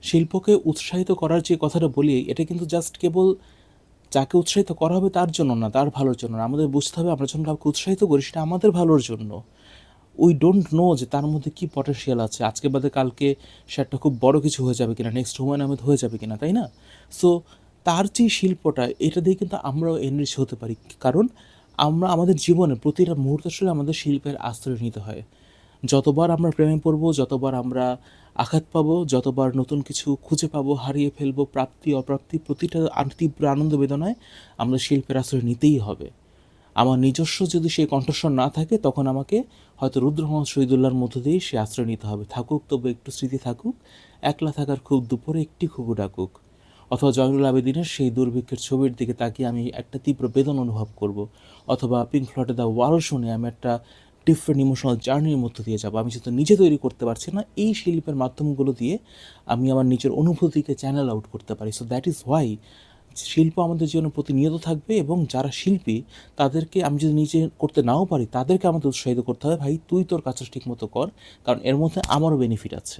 শিল্পকে উৎসাহিত করার যে কথাটা বলি, এটা কিন্তু জাস্ট কেবল যাকে উৎসাহিত করা হবে তার জন্য না, তার ভালোর জন্য না। আমাদের বুঝতে হবে আমরা যখন কাউকে উৎসাহিত করি সেটা আমাদের ভালোর জন্য। উই ডোন্ট নো যে তার মধ্যে কী পটেনশিয়াল আছে, আজকে বাদে কালকে সে একটা খুব বড় কিছু হয়ে যাবে কিনা, নেক্সট হুমায়ুন আহমেদ হয়ে যাবে কিনা, তাই না? সো তার যে শিল্পটা, এটা দিয়ে কিন্তু আমরাও এনরিচ হতে পারি। কারণ আমরা আমাদের জীবনে প্রতিটা মুহূর্তে আসলে আমাদের শিল্পের আশ্রয় নিতে হয়। যতবার আমরা প্রেমে পড়বো, যতবার আমরা আঘাত পাবো, যতবার নতুন কিছু খুঁজে পাবো, হারিয়ে ফেলবো, প্রাপ্তি অপ্রাপ্তি, প্রতিটা তীব্র আনন্দ বেদনায় আমাদের শিল্পের আশ্রয় নিতেই হবে। আমার নিজস্ব যদি সেই কণ্ঠস্বর না থাকে, তখন আমাকে হয়তো রুদ্র মোহাম্মদ শহীদুল্লাহর মধ্য দিয়েই সে আশ্রয় নিতে হবে। থাকুক তবু একটু স্মৃতি থাকুক, একলা থাকার খুব দুপুরে একটি ঘুঘু ডাকুক। অথবা জয়নুল আবেদিনের সেই দুর্ভিক্ষের ছবির দিকে তাকিয়ে আমি একটা তীব্র বেদনা অনুভব করব। অথবা পিঙ্ক ফ্লয়েডের দ্য ওয়াল শুনে আমি একটা ডিফারেন্ট ইমোশনাল জার্নির মধ্য দিয়ে যাব। আমি যেহেতু নিজে তৈরি করতে পারছি না, এই শিল্পের মাধ্যমগুলো দিয়ে আমি আমার নিজের অনুভূতিকে চ্যানেল আউট করতে পারি। সো দ্যাট ইজ হোয়াই শিল্প আমাদের জীবনে প্রতিনিয়ত থাকবে, এবং যারা শিল্পী তাদেরকে আমি যদি নিজে করতে নাও পারি, তাদেরকে আমাদের উৎসাহিত করতে হবে, ভাই তুই তোর কাজটা ঠিক মতো কর, কারণ এর মধ্যে আমারও বেনিফিট আছে।